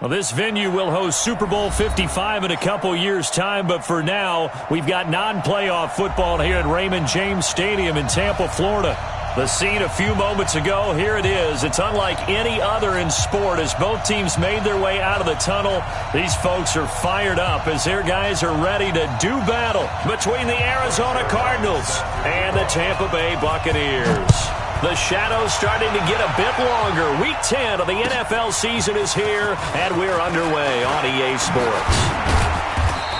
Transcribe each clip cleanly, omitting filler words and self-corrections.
Well, this venue will host Super Bowl 55 in a couple years' time, but for now, we've got non-playoff football here at Raymond James Stadium in Tampa, Florida. The scene a few moments ago, here it is. It's unlike any other in sport as both teams made their way out of the tunnel. These folks are fired up as their guys are ready to do battle between the Arizona Cardinals and the Tampa Bay Buccaneers. The shadow's starting to get a bit longer. Week 10 of the NFL season is here, and we're underway on EA Sports.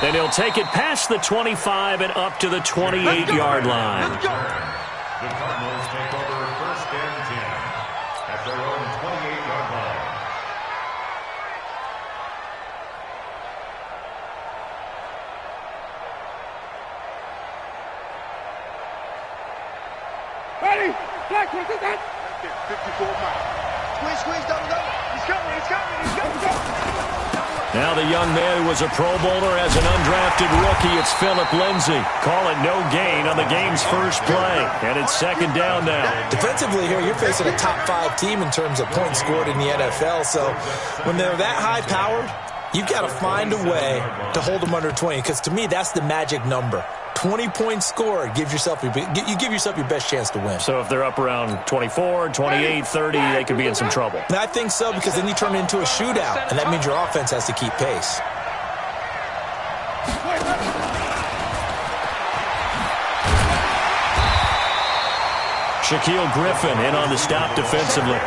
And he'll take it past the 25 and up to the 28-yard line. The Cardinals take over first and 10 at their own 28-yard line. Ready? Black, what is that? 54 miles. Squeeze, double. He's coming. Now the young man who was a Pro Bowler as an undrafted rookie, it's Philip Lindsay. Call it no gain on the game's first play. And it's second down now. Defensively here, you're facing a top-5 team in terms of points scored in the NFL. So when they're that high-powered, you've got to find a way to hold them under 20. Because to me, that's the magic number. 20-point score, you give yourself your best chance to win. So if they're up around 24, 28, 30, they could be in some trouble. And I think so, because then you turn it into a shootout, and that means your offense has to keep pace. Shaquille Griffin in on the stop defensively.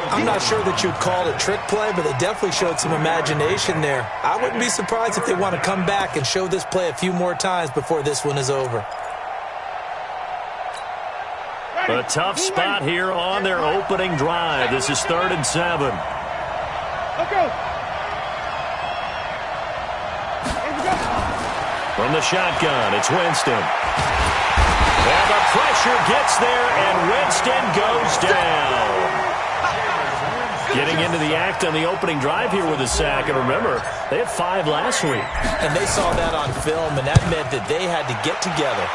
I'm not sure that you'd call it a trick play, but they definitely showed some imagination there. I wouldn't be surprised if they want to come back and show this play a few more times before this one is over. A tough spot here on their opening drive. This is 3rd and 7. From the shotgun, it's Winston. And the pressure gets there, and Winston goes down. Getting into the act on the opening drive here with a sack. And remember, they had 5 last week. And they saw that on film, and that meant that they had to get together.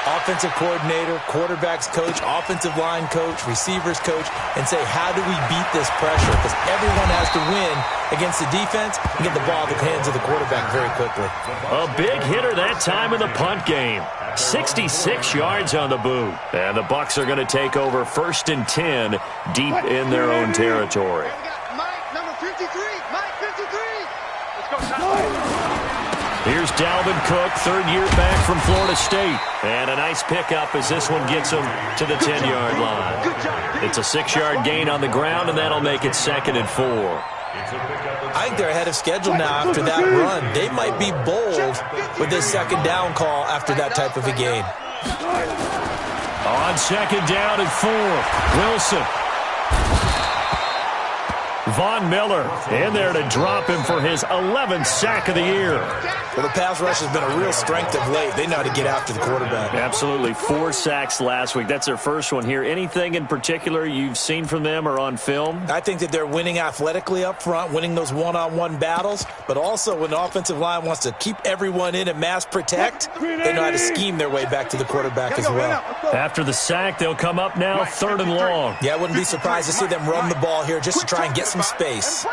Offensive coordinator, quarterbacks coach, offensive line coach, receivers coach, and say, how do we beat this pressure? Because everyone has to win against the defense and get the ball in the hands of the quarterback very quickly. A big hitter that time in the punt game. 66 yards on the boot. And the Bucs are going to take over 1st and 10 deep in their own territory. Mike, number 53. Mike, 53. Let's go, Tom. Here's Dalvin Cook, 3rd year back from Florida State. And a nice pickup as this one gets him to the 10-yard line. It's a 6-yard gain on the ground, and that'll make it 2nd and 4. I think they're ahead of schedule now after that run. They might be bold with this 2nd down call after that type of a game. On 2nd down and 4, Wilson. Von Miller in there to drop him for his 11th sack of the year. Well, the pass rush has been a real strength of late. They know how to get after the quarterback. Absolutely. 4 sacks last week. That's their first one here. Anything in particular you've seen from them or on film? I think that they're winning athletically up front, winning those one-on-one battles, but also when the offensive line wants to keep everyone in and mass protect, they know how to scheme their way back to the quarterback as well. After the sack, they'll come up now 3rd and long. Yeah, I wouldn't be surprised to see them run the ball here just to try and get some space.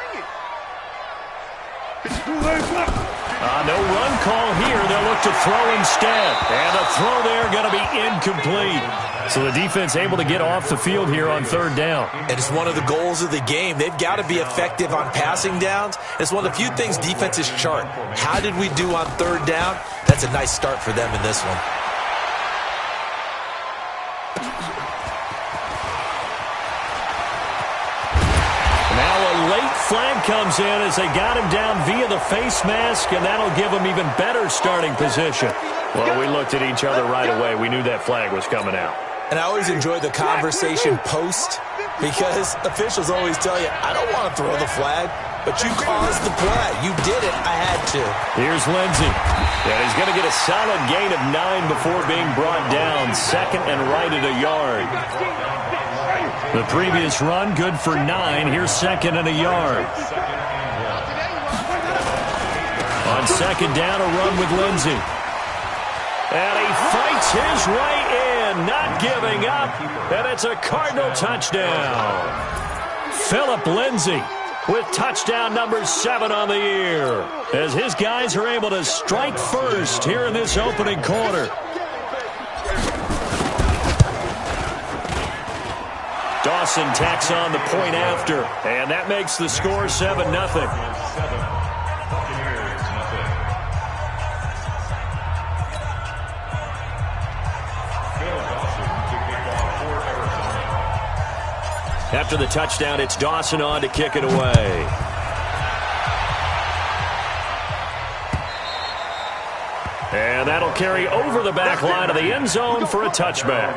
No run call here. They'll look to throw instead. And the throw there going to be incomplete. So the defense able to get off the field here on 3rd down. And it's one of the goals of the game. They've got to be effective on passing downs. It's one of the few things defenses chart. How did we do on 3rd down? That's a nice start for them in this one. Late flag comes in as they got him down via the face mask, and that'll give him even better starting position. Well, we looked at each other right away. We knew that flag was coming out. And I always enjoy the conversation post because officials always tell you, I don't want to throw the flag, but you caused the play. You did it. I had to. Here's Lindsay. And he's going to get a solid gain of 9 before being brought down. 2nd and right at a yard. The previous run, good for 9. Here's 2nd and a yard. On 2nd down, a run with Lindsay. And he fights his way in, not giving up. And it's a Cardinal touchdown. Philip Lindsay with touchdown number 7 on the year, as his guys are able to strike first here in this opening quarter. Dawson tacks on the point after, and that makes the score 7-0. After the touchdown, it's Dawson on to kick it away. And that'll carry over the back line of the end zone for a touchback.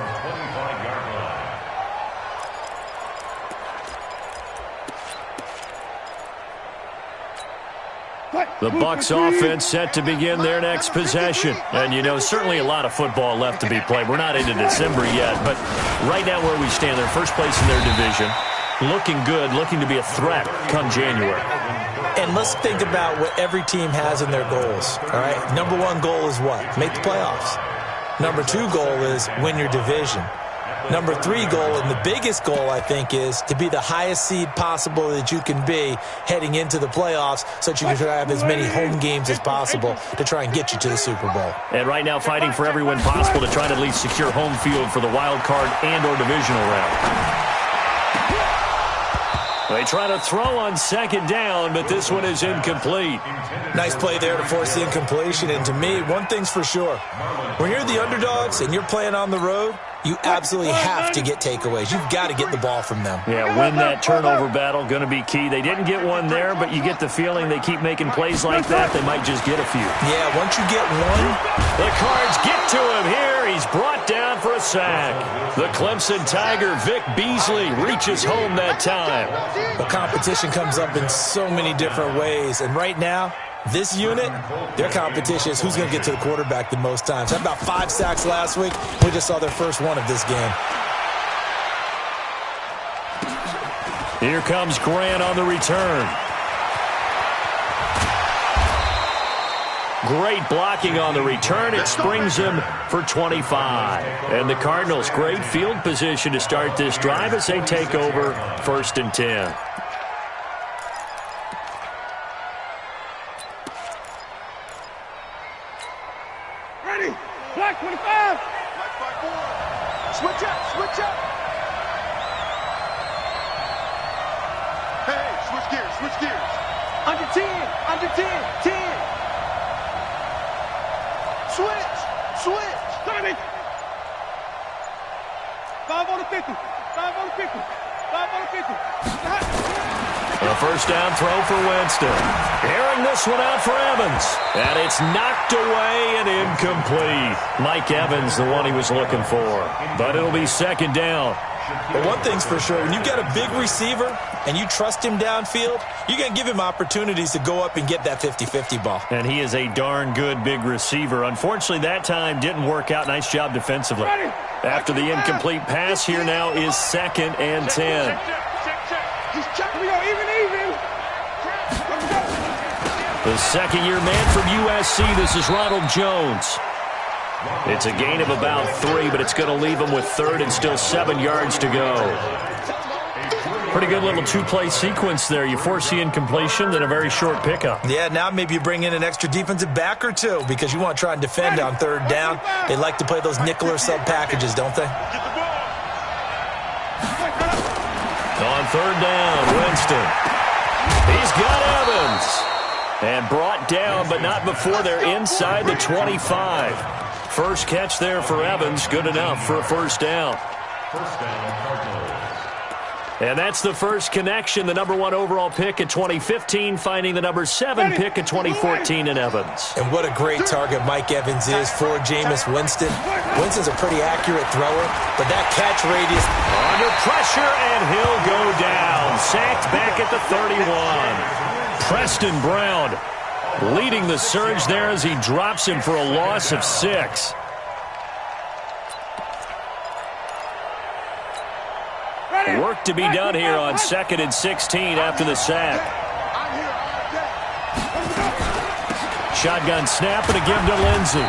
The Bucs offense set to begin their next possession. And, you know, certainly a lot of football left to be played. We're not into December yet, but right now where we stand, they're first place in their division. Looking good, looking to be a threat come January. And let's think about what every team has in their goals, all right? Number 1 goal is what? Make the playoffs. Number 2 goal is win your division. Number 3 goal, and the biggest goal, I think, is to be the highest seed possible that you can be heading into the playoffs so that you can try to have as many home games as possible to try and get you to the Super Bowl. And right now fighting for every win possible to try to at least secure home field for the wild card and or divisional round. They try to throw on second down, but this one is incomplete. Nice play there to force the incompletion. And to me, one thing's for sure. When you're the underdogs and you're playing on the road, you absolutely have to get takeaways. You've got to get the ball from them. Yeah, win that turnover battle, going to be key. They didn't get one there, but you get the feeling they keep making plays like that, they might just get a few. Yeah, once you get one. The Cards get to him here. He's brought down for a sack. The Clemson Tiger, Vic Beasley, reaches home that time. The competition comes up in so many different ways, and right now, this unit, their competition is who's going to get to the quarterback the most times. Had about 5 sacks last week. We just saw their first one of this game. Here comes Grant on the return. Great blocking on the return. It springs him for 25. And the Cardinals, great field position to start this drive as they take over 1st and 10. Ready? Black 25. Black 5-4. Switch up, switch up. Hey, switch gears, switch gears. Under 10, under 10, 10. Switch, switch. 30. 5 on the 50, 5 on the 50, 5 on the 50. A first down throw for Winston. Airing this one out for Evans. And it's knocked away and incomplete. Mike Evans, the one he was looking for. But it'll be 2nd down. But one thing's for sure, when you got a big receiver and you trust him downfield, you're going to give him opportunities to go up and get that 50-50 ball. And he is a darn good big receiver. Unfortunately, that time didn't work out. Nice job defensively. After the incomplete pass, here now is 2nd and 10. The second-year man from USC, this is Ronald Jones. It's a gain of about 3, but it's going to leave him with 3rd and still 7 yards to go. Pretty good little 2-play sequence there. You force the incompletion, then a very short pickup. Yeah, now maybe you bring in an extra defensive back or 2 because you want to try and defend on 3rd down. They like to play those nickel or sub packages, don't they? On 3rd down, Winston. He's got Evans. And brought down, but not before they're inside the 25. First catch there for Evans. Good enough for a first down. And that's the first connection. The number 1 overall pick in 2015, finding the number 7 pick in 2014 in Evans. And what a great target Mike Evans is for Jameis Winston. Winston's a pretty accurate thrower, but that catch radius. Under pressure, and he'll go down. Sacked back at the 31. Preston Brown leading the surge there as he drops him for a loss of 6. Work to be done here on 2nd and 16 after the sack. Shotgun snap and a give to Lindsey.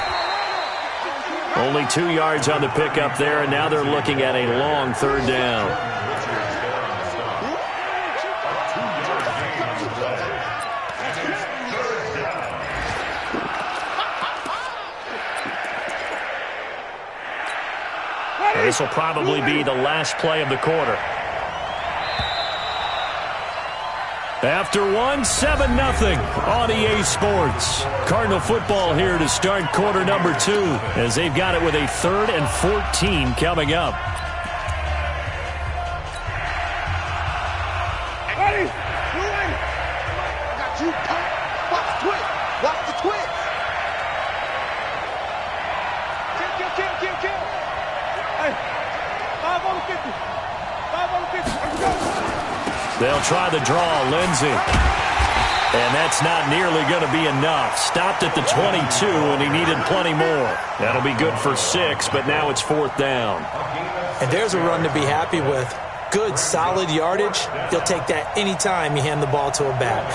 Only 2 yards on the pickup there, and now they're looking at a long 3rd down. This will probably be the last play of the quarter. After one, 7-0 on EA Sports. Cardinal football here to start quarter number 2 as they've got it with a 3rd and 14 coming up. Ready? You ready? I got you. Watch the twist. Watch the twist. Kill. Hey, 5 on 50. 5 on 50. Let's go. They'll try the draw, Lindsey. And that's not nearly going to be enough. Stopped at the 22, and he needed plenty more. That'll be good for 6, but now it's 4th down. And there's a run to be happy with. Good, solid yardage. He'll take that anytime you hand the ball to a back.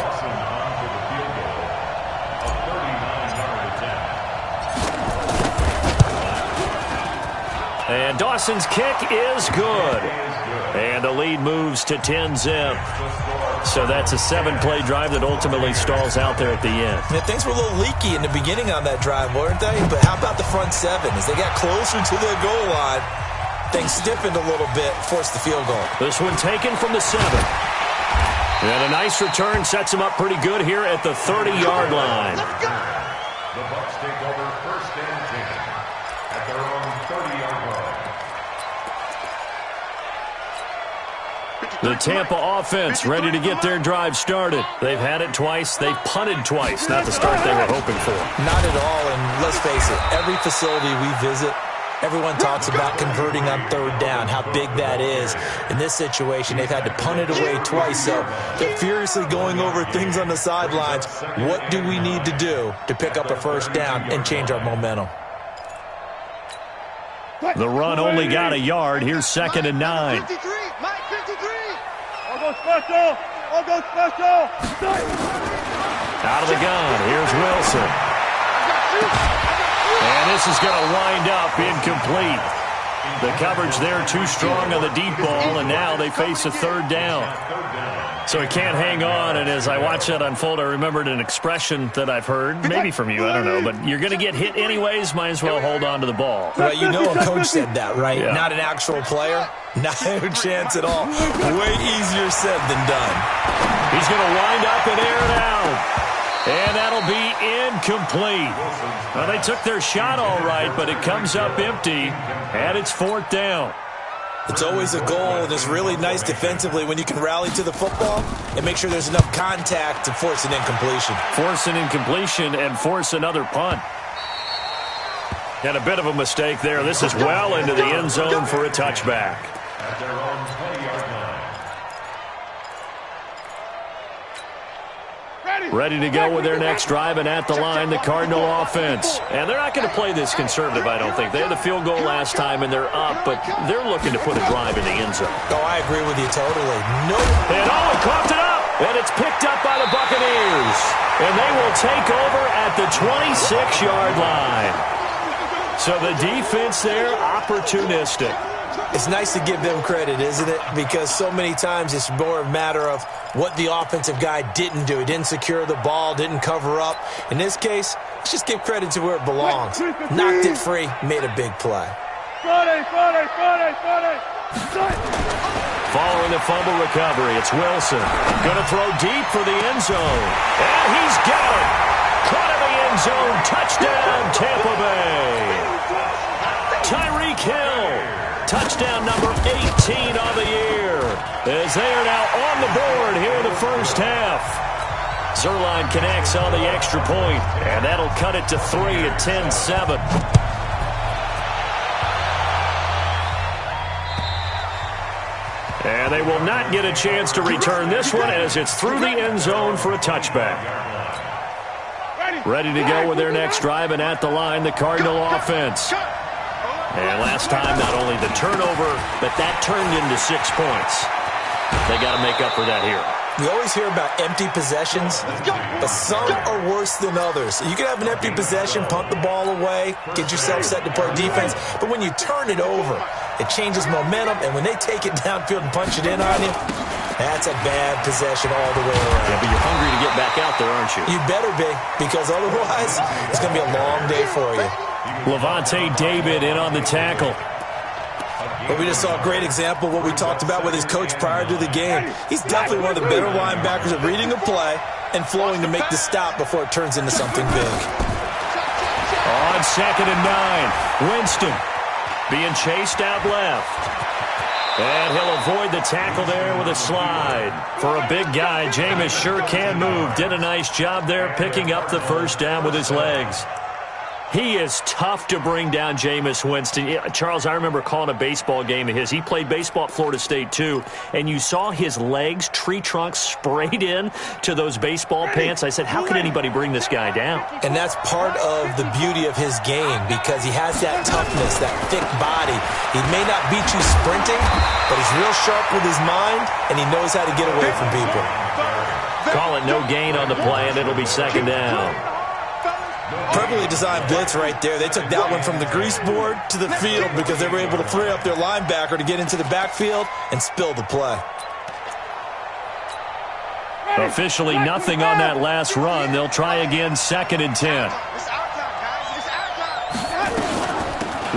And Dawson's kick is good. And the lead moves to 10-zip. So that's a 7-play drive that ultimately stalls out there at the end. Yeah, things were a little leaky in the beginning on that drive, weren't they? But how about the front 7? As they got closer to the goal line, things stiffened a little bit, forced the field goal. This one taken from the 7. And a nice return sets him up pretty good here at the 30-yard line. The Bucs take over 1st and 10 at their own 30-yard line. The Tampa offense ready to get their drive started. They've had it twice. They've punted twice. Not the start they were hoping for. Not at all, and let's face it, every facility we visit, everyone talks about converting on 3rd down, how big that is. In this situation, they've had to punt it away twice, so they're furiously going over things on the sidelines. What do we need to do to pick up a 1st down and change our momentum? The run only got a yard. Here's 2nd and 9. 53. Mike, 53. I'll go special. Out of the gun. Here's Wilson. And this is going to wind up incomplete. The coverage there too strong on the deep ball, and now they face a 3rd down. So he can't hang on, and as I watch that unfold, I remembered an expression that I've heard, maybe from you, I don't know, but you're going to get hit anyways, might as well hold on to the ball. Well, you know a coach said that, right? Yeah. Not an actual player. Not a chance at all. Way easier said than done. He's going to wind up and air it out. And that'll be incomplete. Well, they took their shot all right, but it comes up empty, and it's 4th down. It's always a goal, and it's really nice defensively when you can rally to the football and make sure there's enough contact to force an incompletion. Force an incompletion and force another punt. And a bit of a mistake there. This is well into the end zone for a touchback. At their own 20-yard line. Ready to go with their next drive, and at the line, the Cardinal offense. And they're not going to play this conservative, I don't think. They had the field goal last time, and they're up, but they're looking to put a drive in the end zone. Oh, I agree with you totally. No. And he coughed it up, and it's picked up by the Buccaneers. And they will take over at the 26-yard line. So the defense there, opportunistic. It's nice to give them credit, isn't it? Because so many times it's more a matter of what the offensive guy didn't do. He didn't secure the ball, didn't cover up. In this case, let's just give credit to where it belongs. Knocked it free, made a big play. Following the fumble recovery, it's Wilson. Going to throw deep for the end zone. And he's got it. Caught in the end zone. Touchdown, Tampa Bay. Tyreek Hill. Touchdown number 18 on the year. As they are now on the board here in the first half. Zerline connects on the extra point, and that'll cut it to 3 at 10-7. And they will not get a chance to return this one as it's through the end zone for a touchback. Ready to go with their next drive, and at the line, the Cardinal offense. And last time, not only the turnover, but that turned into 6 points. They got to make up for that here. We always hear about empty possessions, but some are worse than others. You can have an empty possession, punt the ball away, get yourself set to play defense, but when you turn it over, it changes momentum, and when they take it downfield and punch it in on you, that's a bad possession all the way around. Yeah, but you're hungry to get back out there, aren't you? You better be, because otherwise, it's going to be a long day for you. Levante David in on the tackle. But we just saw a great example of what we talked about with his coach prior to the game. He's definitely one of the better linebackers at reading a play and flowing to make the stop before it turns into something big. On 2nd and 9, Winston being chased out left. And he'll avoid the tackle there with a slide. For a big guy, Jameis sure can move. Did a nice job there picking up the first down with his legs. He is tough to bring down, Jameis Winston. Charles, I remember calling a baseball game of his. He played baseball at Florida State, too. And you saw his legs, tree trunks sprayed in to those baseball pants. I said, how can anybody bring this guy down? And that's part of the beauty of his game because he has that toughness, that thick body. He may not beat you sprinting, but he's real sharp with his mind, and he knows how to get away from people. Call it no gain on the play, and it'll be 2nd down. Perfectly designed blitz right there. They took that one from the grease board to the field because they were able to free up their linebacker to get into the backfield and spill the play. Officially nothing on that last run. They'll try again, 2nd and 10.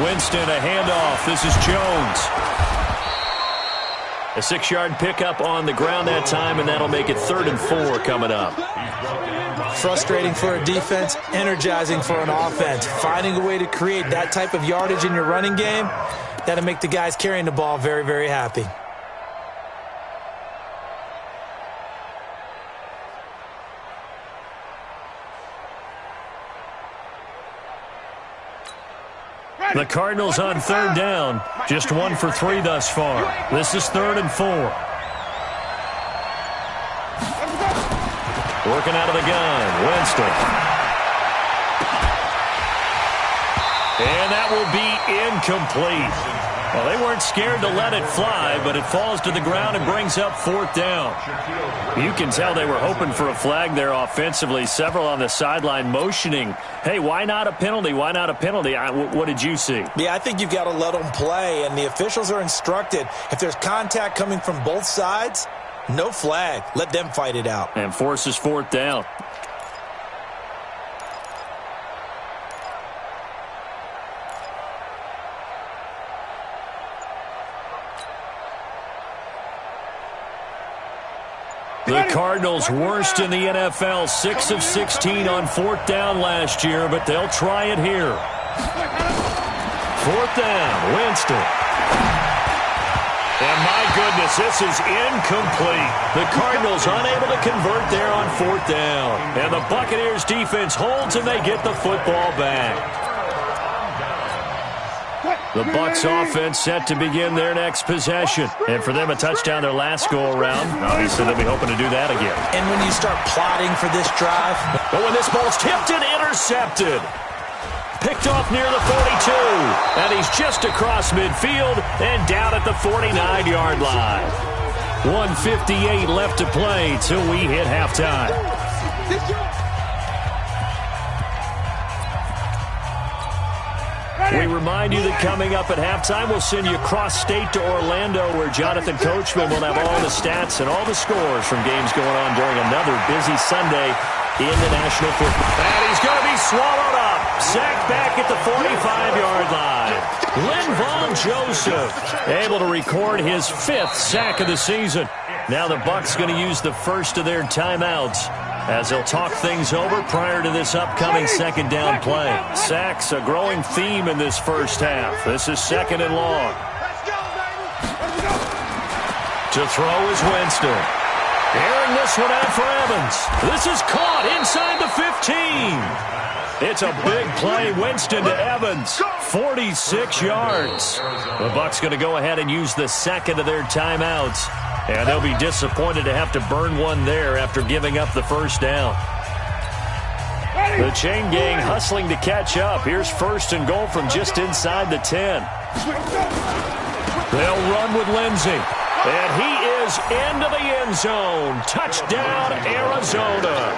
Winston, a handoff. This is Jones. A 6-yard pickup on the ground that time, and that'll make it 3rd and 4 coming up. Frustrating for a defense, energizing for an offense. Finding a way to create that type of yardage in your running game, that'll make the guys carrying the ball very, very happy. The Cardinals on 3rd down. Just 1 for 3 thus far. This is 3rd and 4. Working out of the gun, Winston. And that will be incomplete. Well, they weren't scared to let it fly, but it falls to the ground and brings up 4th down. You can tell they were hoping for a flag there offensively. Several on the sideline motioning, hey, why not a penalty? Why not a penalty? What did you see? Yeah, I think you've got to let them play, and the officials are instructed. If there's contact coming from both sides, no flag. Let them fight it out. And forces 4th down. The Cardinals worst in the NFL, 6 of 16 on 4th down last year, but they'll try it here. 4th down, Winston. And my goodness, this is incomplete. The Cardinals unable to convert there on 4th down. And the Buccaneers defense holds and they get the football back. The Bucs offense set to begin their next possession. And for them, a touchdown their last go-around. Obviously, they'll be hoping to do that again. And when you start plotting for this drive. But when this ball's tipped and intercepted. Picked off near the 42. And he's just across midfield and down at the 49-yard line. 1:58 left to play till we hit halftime. We remind you that coming up at halftime, we'll send you cross-state to Orlando, where Jonathan Coachman will have all the stats and all the scores from games going on during another busy Sunday in the National Football. And he's going to be swallowed up. Sacked back at the 45-yard line. Linval Joseph able to record his 5th sack of the season. Now the Bucs going to use the first of their timeouts as they'll talk things over prior to this upcoming 2nd down play. Sacks, a growing theme in this first half. This is 2nd and long. To throw is Winston. Airing this one out for Evans. This is caught inside the 15. It's a big play. Winston to Evans. 46 yards. The Bucs going to go ahead and use the 2nd of their timeouts. And they'll be disappointed to have to burn one there after giving up the first down. The chain gang hustling to catch up. Here's 1st and goal from just inside the 10. They'll run with Lindsey. And he is into the end zone. Touchdown, Arizona.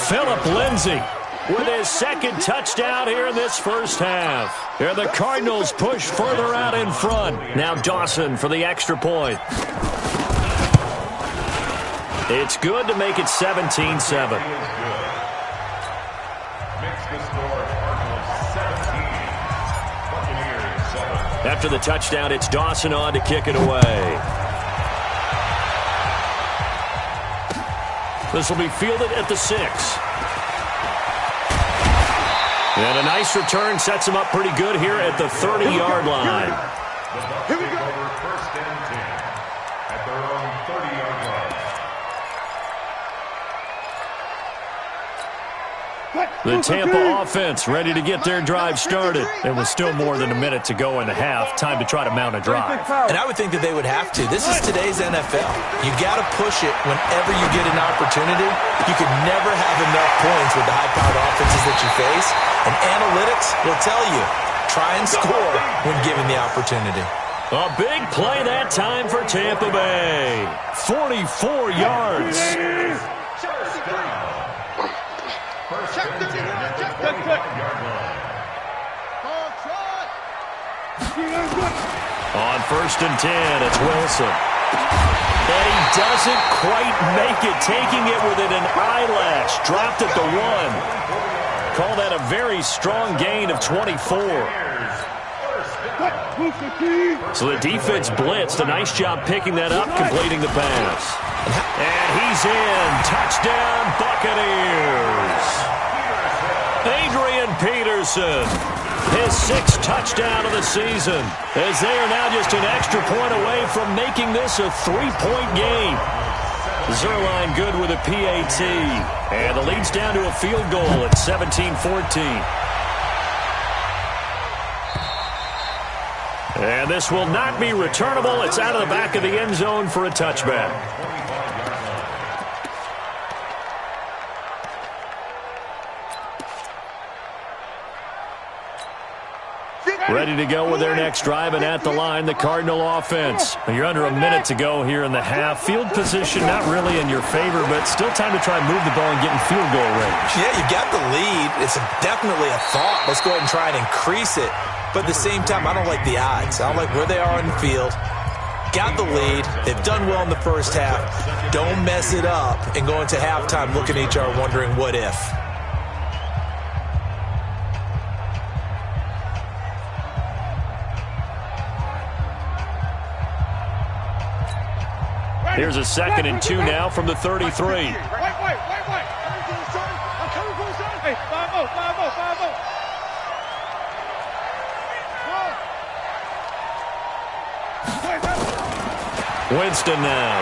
Philip Lindsey with his 2nd touchdown here in this first half. Here the Cardinals push further out in front. Now Dawson for the extra point. It's good to make it 17-7. Makes the score Cardinals 17, Buccaneers 7. After the touchdown, it's Dawson on to kick it away. This will be fielded at the 6. And a nice return sets him up pretty good here at the 30-yard line. Here we go. First and 10 at their own 30-yard line. The Tampa offense ready to get their drive started. It was still more than a minute to go in the half. Time to try to mount a drive. And I would think that they would have to. This is today's NFL. You got to push it whenever you get an opportunity. You could never have enough points with the high-powered offenses that you face. And analytics will tell you, try and score when given the opportunity. A big play that time for Tampa Bay. 44 yards. On first and 10, it's Wilson. And he doesn't quite make it, taking it within an eyelash. Dropped at the 1. Call that a very strong gain of 24. So the defense blitzed. A nice job picking that up, completing the pass. And he's in. Touchdown, Buccaneers. Adrian Peterson, his 6th touchdown of the season, as they are now just an extra point away from making this a 3-point game. Zerline good with a PAT, and the lead's down to a field goal at 17-14. And this will not be returnable. It's out of the back of the end zone for a touchback. Ready to go with their next drive, and at the line, the Cardinal offense. You're under a minute to go here in the half. Field position not really in your favor, but still time to try and move the ball and get in field goal range. Yeah, you got the lead. It's definitely a thought. Let's go ahead and try and increase it. But at the same time, I don't like the odds. I don't like where they are on the field. Got the lead. They've done well in the first half. Don't mess it up and go into halftime looking at each other wondering what if. Here's a 2nd and 2 now from the 33. Wait. I'm coming for the son. Hey, 5-0. Winston now.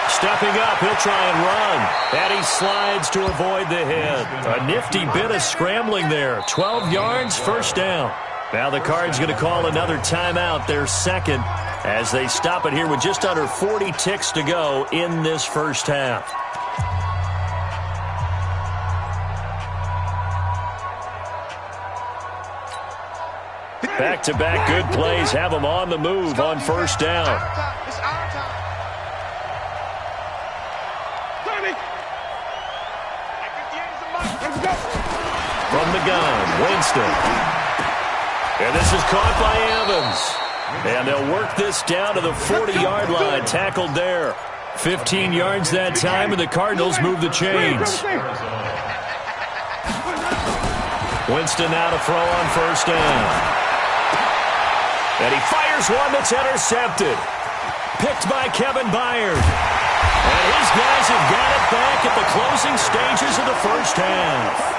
Stepping up, he'll try and run. And he slides to avoid the hit. A nifty bit of scrambling there. 12 yards, first down. Now the Cards going to call another timeout, their 2nd, as they stop it here with just under 40 ticks to go in this first half. Back-to-back good plays have them on the move on first down. It's our time. From the gun, Winston. And this is caught by Evans. And they'll work this down to the 40-yard line. Tackled there. 15 yards that time, and the Cardinals move the chains. Winston now to throw on first down. And he fires one that's intercepted. Picked by Kevin Byard. And his guys have got it back at the closing stages of the first half.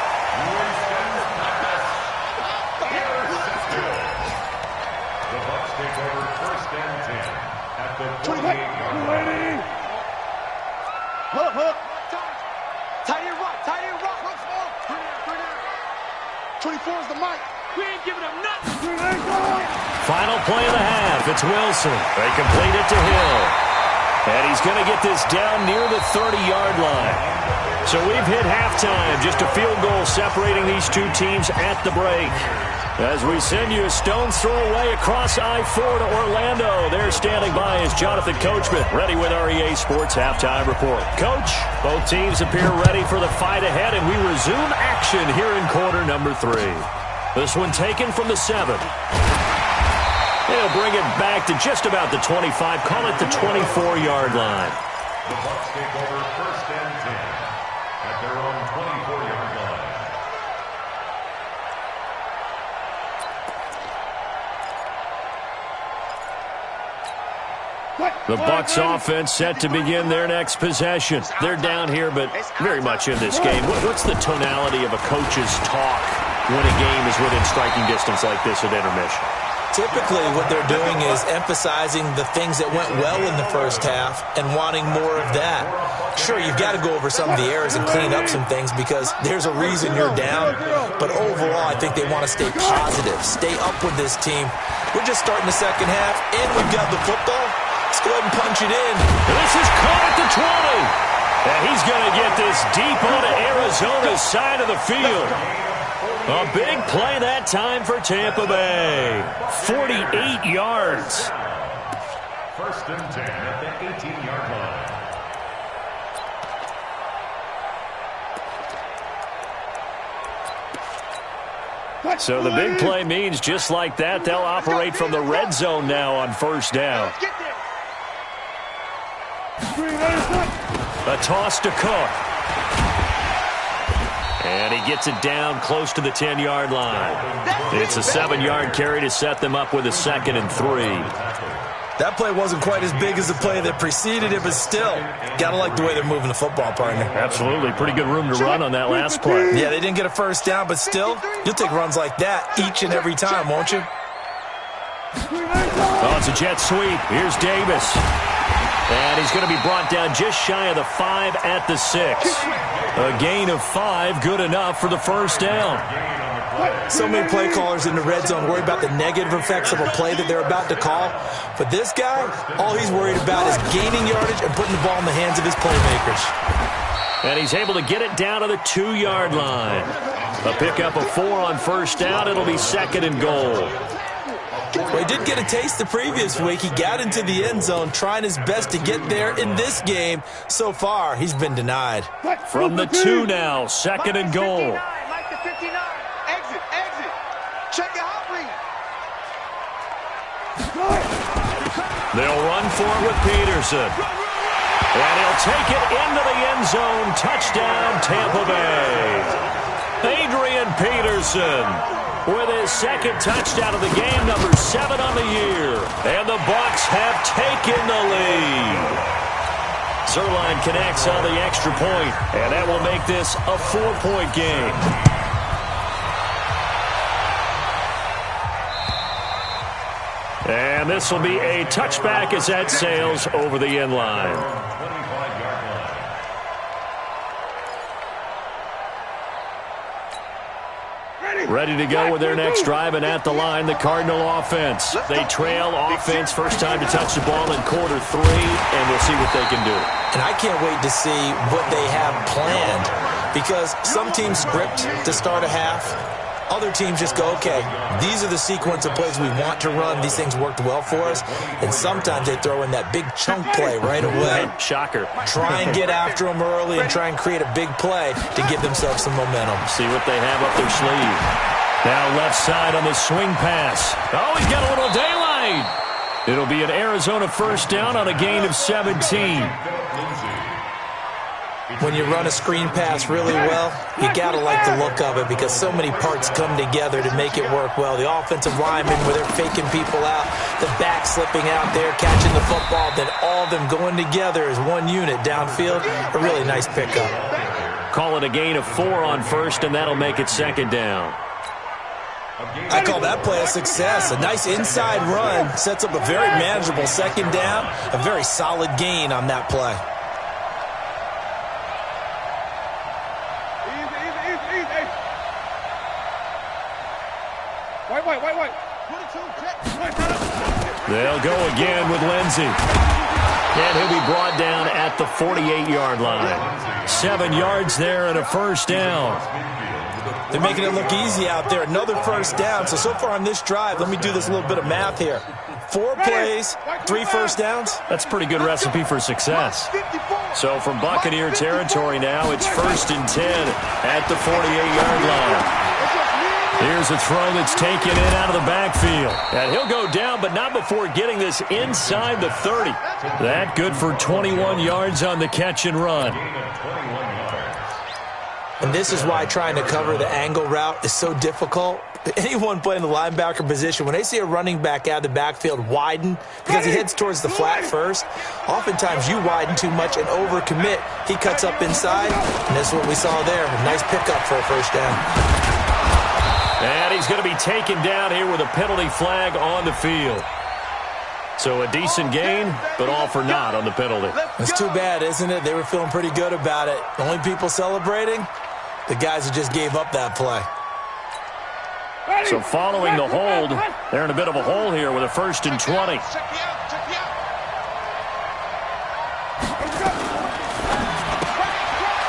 Hook. Tight end rock. 24 is the mic. We ain't giving up nothing. Final play of the half. It's Wilson. They complete it to Hill. And he's going to get this down near the 30-yard line. So we've hit halftime. Just a field goal separating these two teams at the break. As we send you a stone's throw away across I-4 to Orlando. There standing by is Jonathan Coachman, ready with our EA Sports Halftime Report. Coach, both teams appear ready for the fight ahead, and we resume action here in quarter number 3. This one taken from the 7. They'll bring it back to just about the 25, call it the 24-yard line. The Bucs take over first and 10 at their own 24-yard line. The Bucs offense set to begin their next possession. They're down here, but very much in this game. What's the tonality of a coach's talk when a game is within striking distance like this at intermission? Typically, what they're doing is emphasizing the things that went well in the first half and wanting more of that. Sure, you've got to go over some of the errors and clean up some things because there's a reason you're down. But overall, I think they want to stay positive, stay up with this team. We're just starting the second half, and we've got the football. Let's go ahead and punch it in. This is caught at the 20. And he's going to get this deep onto Arizona's side of the field. A big play that time for Tampa Bay. 48 yards. First and 10 at the 18-yard line. So the big play means just like that, they'll operate from the red zone now on first down. A toss to Cook. And he gets it down close to the 10-yard line. It's a 7-yard carry to set them up with a 2nd and 3. That play wasn't quite as big as the play that preceded it, but still, got to like the way they're moving the football, partner. Absolutely. Pretty good room to run on that last play. Yeah, they didn't get a first down, but still, you'll take runs like that each and every time, won't you? Oh, it's a jet sweep. Here's Davis. And he's going to be brought down just shy of the 5 at the 6. A gain of 5, good enough for the first down. So many play callers in the red zone worry about the negative effects of a play that they're about to call. But this guy, all he's worried about is gaining yardage and putting the ball in the hands of his playmakers. And he's able to get it down to the 2-yard line. A pickup of 4 on first down. It'll be 2nd and goal. Well, he did get a taste the previous week. He got into the end zone trying his best to get there in this game. So far, he's been denied. From the 2 now, 2nd and goal. Like the 59. Exit. Check your hot read. They'll run for it with Peterson. And he'll take it into the end zone. Touchdown, Tampa Bay. Adrian Peterson with his 2nd touchdown of the game, number 7 on the year. And the Bucs have taken the lead. Zerline connects on the extra point, and that will make this a 4-point game. And this will be a touchback as that sails over the end line. Ready to go with their next drive, and at the line, the Cardinal offense. They trail offense, first time to touch the ball in quarter 3, and we'll see what they can do. And I can't wait to see what they have planned, because some teams script to start a half. Other teams just go, okay, these are the sequence of plays we want to run. These things worked well for us. And sometimes they throw in that big chunk play right away. Shocker. Try and get after them early and try and create a big play to give themselves some momentum. See what they have up their sleeve. Now left side on the swing pass. Oh, he's got a little daylight. It'll be an Arizona first down on a gain of 17. When you run a screen pass really well, you got to like the look of it because so many parts come together to make it work well. The offensive linemen, where they're faking people out, the back slipping out there, catching the football, then all of them going together as one unit downfield. A really nice pickup. Call it a gain of 4 on first, and that'll make it 2nd down. I call that play a success. A nice inside run sets up a very manageable 2nd down, a very solid gain on that play. Wait. They'll go again with Lindsey. And he'll be brought down at the 48-yard line. 7 yards there and a first down. They're making it look easy out there. Another first down. So far on this drive, let me do this little bit of math here. 4 plays, 3 first downs. That's a pretty good recipe for success. So from Buccaneer territory now, it's 1st and 10 at the 48-yard line. Here's a throw that's taken in out of the backfield. And he'll go down, but not before getting this inside the 30. That good for 21 yards on the catch and run. And this is why trying to cover the angle route is so difficult, Anyone playing the linebacker position, when they see a running back out of the backfield widen because he heads towards the flat first, oftentimes you widen too much and overcommit. He cuts up inside, and that's what we saw there. A nice pickup for a first down. And he's going to be taken down here with a penalty flag on the field. So a decent gain, but all for naught on the penalty. It's too bad, isn't it? They were feeling pretty good about it. The only people celebrating, the guys who just gave up that play. So following the hold, they're in a bit of a hole here with a 1st and 20.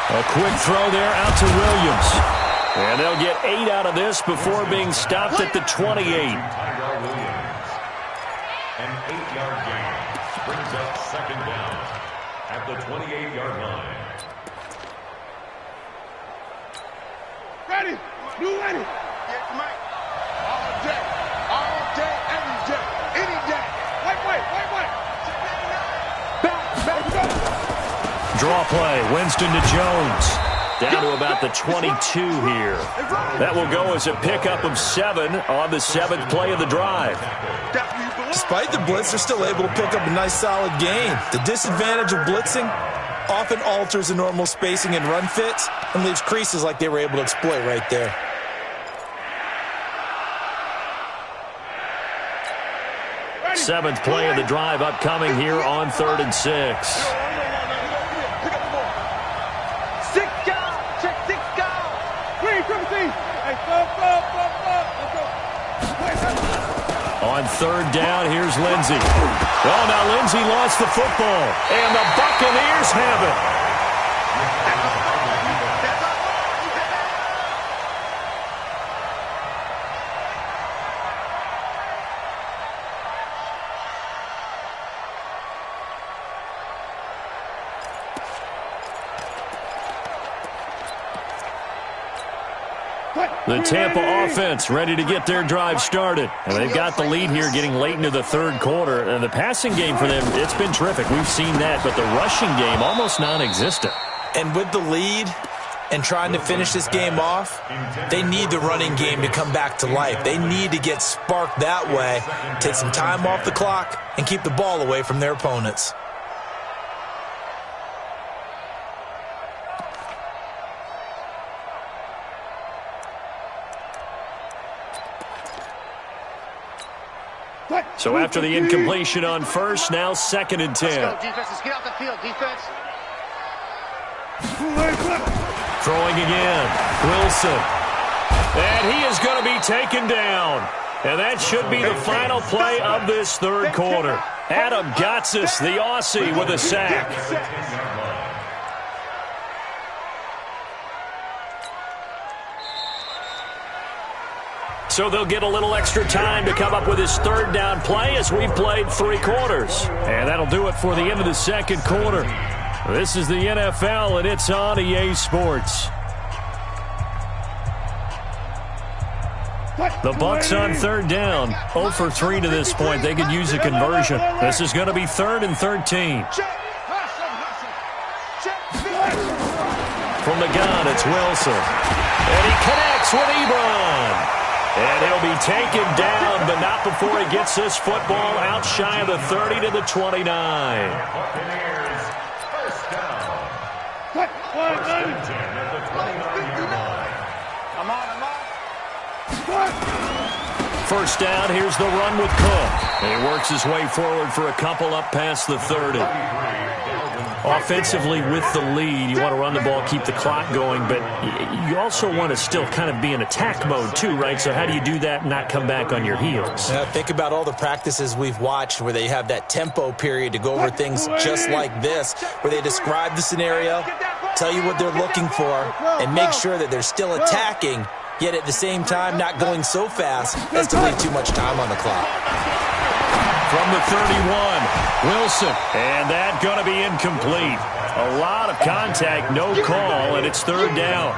A quick throw there out to Williams. And they'll get 8 out of this before being stopped at the 28. An 8-yard gain brings up 2nd down at the 28-yard line. Ready? You ready? Yes, Mike. All day, every day, any day. Wait. Back, go. Draw play, Winston to Jones. Down to about the 22 here. That will go as a pickup of 7 on the 7th play of the drive. Despite the blitz, they're still able to pick up a nice solid gain. The disadvantage of blitzing often alters the normal spacing and run fits and leaves creases like they were able to exploit right there. Seventh play of the drive upcoming here on 3rd and 6. On 3rd down, here's Lindsey. Oh, now Lindsey lost the football, and the Buccaneers have it. The Tampa offense ready to get their drive started. And they've got the lead here getting late into the 3rd quarter. And the passing game for them, it's been terrific. We've seen that. But the rushing game, almost non-existent. And with the lead and trying to finish this game off, they need the running game to come back to life. They need to get sparked that way, take some time off the clock, and keep the ball away from their opponents. So after the incompletion on 1st, now 2nd and 10. Let's go, defense. Let's get off the field, defense. Throwing again. Wilson. And he is going to be taken down. And that should be the final play of this 3rd quarter. Adam Gotsis, the Aussie, with a sack. So they'll get a little extra time to come up with his 3rd down play as we've played 3 quarters. And that'll do it for the end of the 2nd quarter. This is the NFL, and it's on EA Sports. The Bucs on 3rd down. 0 for 3 to this point. They could use a conversion. This is going to be 3rd and 13. From the gun, it's Wilson. And he connects with Ebron. And he'll be taken down, but not before he gets this football out shy of the 30 to the 29. Buccaneers, 1st down. First down, here's the run with Cook. And he works his way forward for a couple up past the 30. Offensively with the lead, you want to run the ball, keep the clock going, but you also want to still kind of be in attack mode too, right? So how do you do that and not come back on your heels? Think about all the practices we've watched where they have that tempo period to go over things just like this, where they describe the scenario, tell you what they're looking for, and make sure that they're still attacking, yet at the same time not going so fast as to leave too much time on the clock. From the 31, Wilson, and that going to be incomplete. A lot of contact, no call, and it's 3rd down.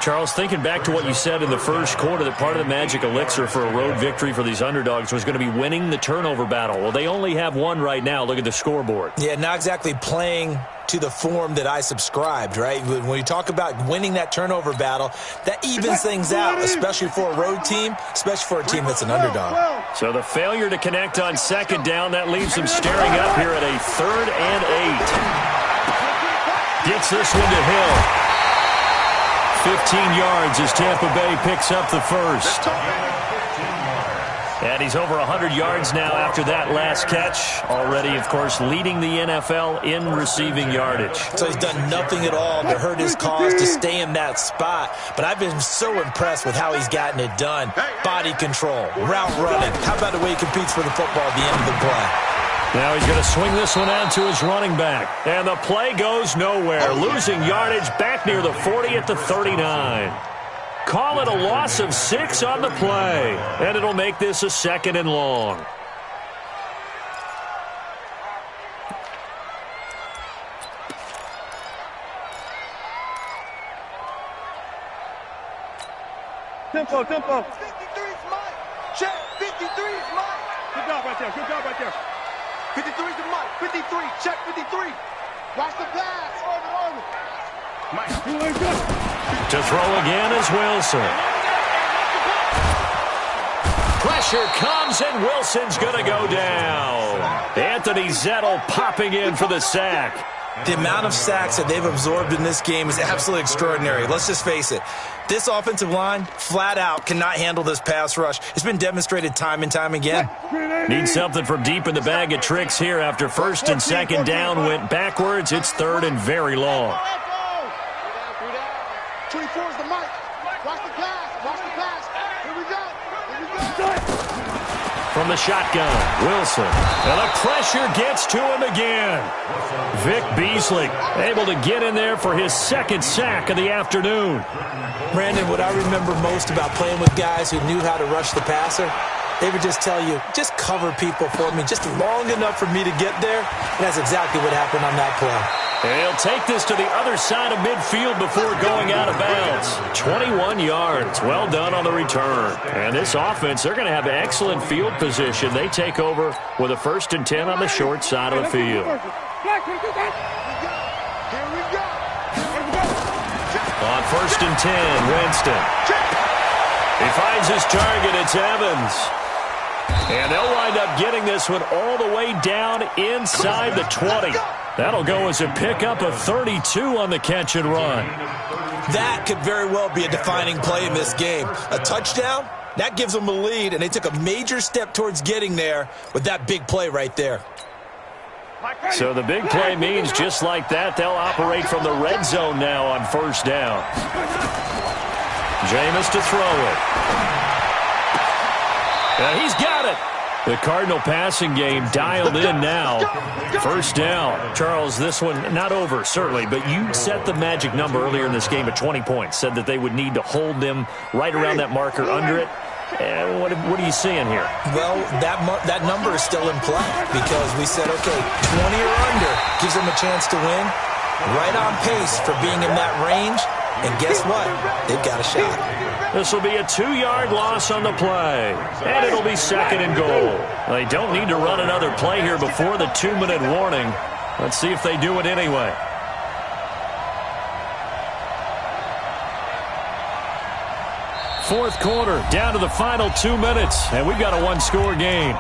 Charles, thinking back to what you said in the first quarter, that part of the magic elixir for a road victory for these underdogs was going to be winning the turnover battle. Well, they only have one right now. Look at the scoreboard. Yeah, not exactly playing to the form that I subscribed, right? When you talk about winning that turnover battle, that evens things out, especially for a road team, especially for a team that's an underdog. So the failure to connect on second down, that leaves them staring up here at a 3rd and 8. Gets this one to Hill. 15 yards as Tampa Bay picks up the first. And he's over 100 yards now after that last catch. Already, of course, leading the NFL in receiving yardage. So he's done nothing at all to hurt his cause, to stay in that spot. But I've been so impressed with how he's gotten it done. Body control, route running. How about the way he competes for the football at the end of the play? Now he's going to swing this one out to his running back. And the play goes nowhere. Losing yardage back near the 40 at the 39. Call it a loss of 6 on the play. And it'll make this a 2nd and long. Tempo. 53's mine. Check. 53's mine. Good job right there. 53's the Mike. 53. Check 53. Watch the pass. On it. Mike. To throw again is Wilson. Pressure comes, and Wilson's going to go down. Anthony Zettel popping in for the sack. The amount of sacks that they've absorbed in this game is absolutely extraordinary. Let's just face it. This offensive line, flat out, cannot handle this pass rush. It's been demonstrated time and time again. Need something from deep in the bag of tricks here after 1st and 2nd down went backwards. It's 3rd and very long. 24 is the mic. Watch the pass. Here we go. From the shotgun, Wilson. And the pressure gets to him again. Vic Beasley able to get in there for his 2nd sack of the afternoon. Brandon, what I remember most about playing with guys who knew how to rush the passer, they would just tell you, just cover people for me, just long enough for me to get there. And that's exactly what happened on that play. And he'll take this to the other side of midfield before going out of bounds. 21 yards. Well done on the return. And this offense, they're going to have excellent field position. They take over with a 1st and 10 on the short side of the field. On 1st and 10, Winston. He finds his target. It's Evans. And they'll wind up getting this one all the way down inside the 20. That'll go as a pickup of 32 on the catch and run. That could very well be a defining play in this game. A touchdown, that gives them a lead, and they took a major step towards getting there with that big play right there. So the big play means just like that, they'll operate from the red zone now on 1st down. Jameis to throw it. And he's got it. The Cardinal passing game dialed in now. 1st down. Charles, this one not over, certainly, but you set the magic number earlier in this game at 20 points. Said that they would need to hold them right around that marker under it. What are you seeing here? Well, that number is still in play because we said, okay, 20 or under gives them a chance to win. Right on pace for being in that range. And guess what? They've got a shot. This will be a 2-yard loss on the play. And it'll be 2nd and goal. They don't need to run another play here before the 2-minute warning. Let's see if they do it anyway. Fourth quarter, down to the final 2 minutes, and we've got a 1-score game.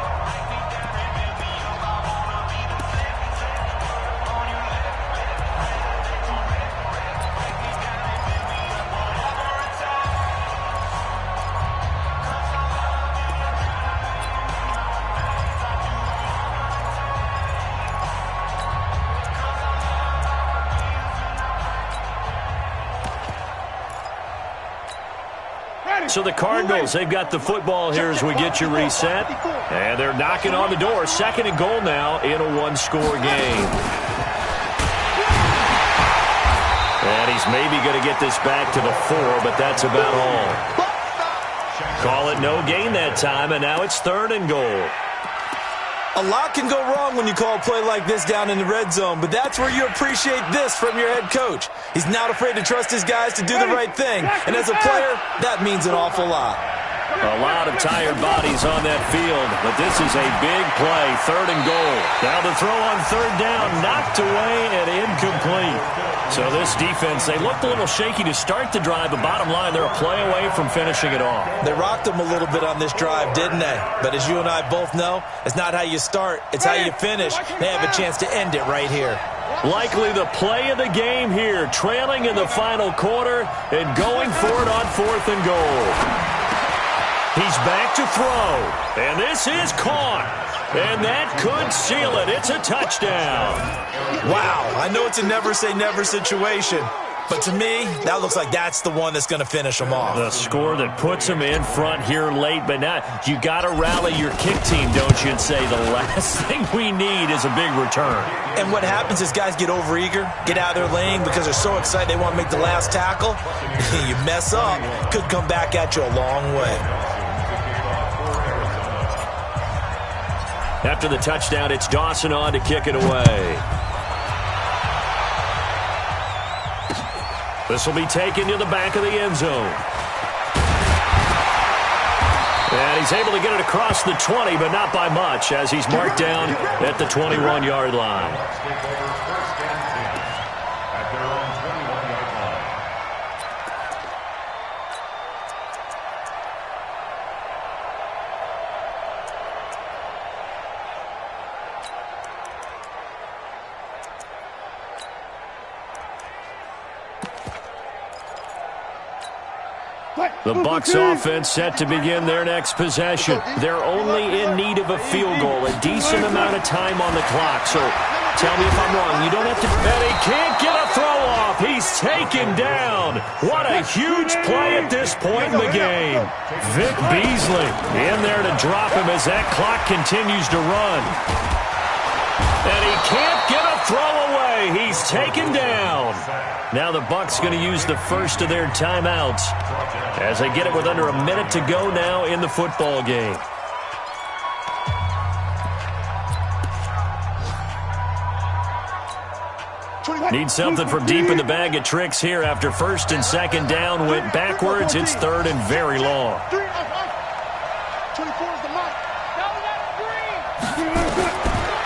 So the Cardinals, they've got the football here as we get you reset. And they're knocking on the door. 2nd and goal now in a 1-score game. And he's maybe going to get this back to the 4, but that's about all. Call it no gain that time, and now it's 3rd and goal. A lot can go wrong when you call a play like this down in the red zone, but that's where you appreciate this from your head coach. He's not afraid to trust his guys to do the right thing, and as a player, that means an awful lot. A lot of tired bodies on that field, but this is a big play, 3rd and goal. Now the throw on 3rd down, knocked away and incomplete. So this defense, they looked a little shaky to start the drive, but bottom line, they're a play away from finishing it off. They rocked them a little bit on this drive, didn't they? But as you and I both know, it's not how you start, it's how you finish. They have a chance to end it right here. Likely the play of the game here, trailing in the final quarter and going for it on 4th and goal. He's back to throw, and this is caught, and that could seal it. It's a touchdown. Wow, I know it's a never-say-never situation, but to me, that looks like that's the one that's going to finish them off. The score that puts them in front here late, but now you got to rally your kick team, don't you, and say the last thing we need is a big return. And what happens is guys get overeager, get out of their lane because they're so excited they want to make the last tackle. You mess up, could come back at you a long way. After the touchdown, it's Dawson on to kick it away. This will be taken to the back of the end zone. And he's able to get it across the 20, but not by much, as he's marked down at the 21-yard line. The Bucs offense set to begin their next possession. They're only in need of a field goal, a decent amount of time on the clock. So tell me if I'm wrong. You don't have to. And he can't get a throw off. He's taken down. What a huge play at this point in the game. Vic Beasley in there to drop him as that clock continues to run. And he can't get a throw away. He's taken down. Now the Bucs going to use the first of their timeouts as they get it with under a minute to go now in the football game. Need something from deep in the bag of tricks here after 1st and 2nd down went backwards. It's 3rd and very long. 24 is the mic.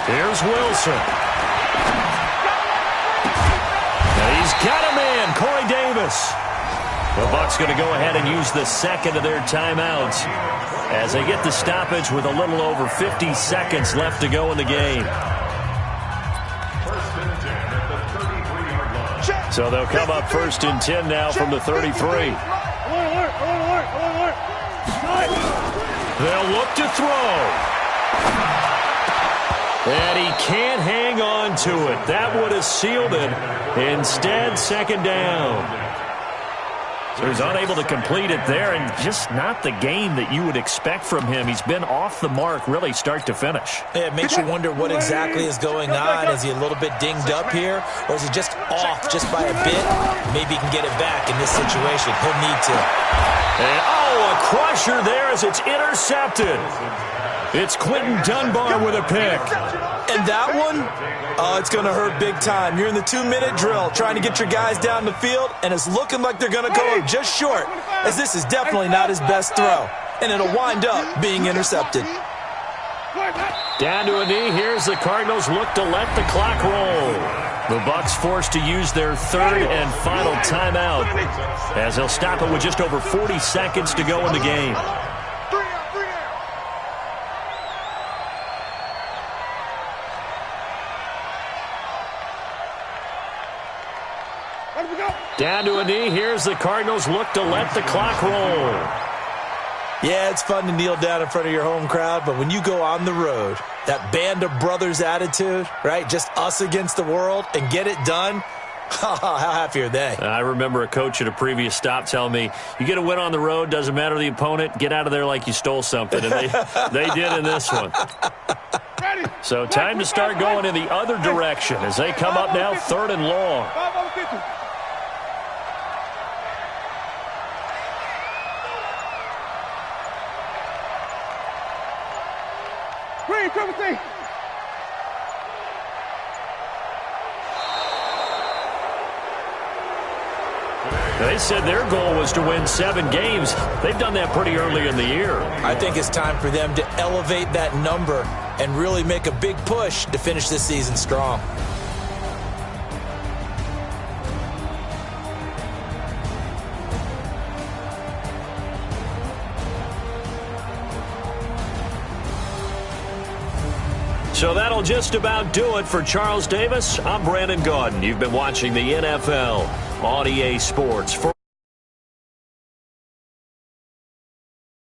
Here's Wilson. Now he's got a man, Corey Davis. The Bucs going to go ahead and use the second of their timeouts as they get the stoppage with a little over 50 seconds left to go in the game. So they'll come up 1st and 10 now from the 33. They'll look to throw. And he can't hang on to it. That would have sealed it. Instead, 2nd down. So he's unable to complete it there, and just not the game that you would expect from him. He's been off the mark, really, start to finish. Yeah, it makes you wonder what exactly is going on. Is he a little bit dinged up here, or is he just off just by a bit? Maybe he can get it back in this situation. He'll need to. And, a crusher there as it's intercepted. It's Quentin Dunbar with a pick. And that one, it's going to hurt big time. You're in the 2-minute drill trying to get your guys down the field, and it's looking like they're going to go up just short, as this is definitely not his best throw. And it'll wind up being intercepted. Down to a knee. Here's the Cardinals look to let the clock roll. The Bucs forced to use their 3rd and final timeout as they'll stop it with just over 40 seconds to go in the game. Down to a knee. Here's the Cardinals look to let the clock roll. Yeah, it's fun to kneel down in front of your home crowd, but when you go on the road, that band of brothers attitude, right? Just us against the world and get it done. How happy are they? I remember a coach at a previous stop telling me, you get a win on the road, doesn't matter the opponent, get out of there like you stole something. And they did in this one. So time to start going in the other direction as they come up now 3rd and long. Green, 17. They said their goal was to win 7 games. They've done that pretty early in the year. I think it's time for them to elevate that number and really make a big push to finish this season strong. So that'll just about do it for Charles Davis. I'm Brandon Gaudin. You've been watching the NFL on EA Sports.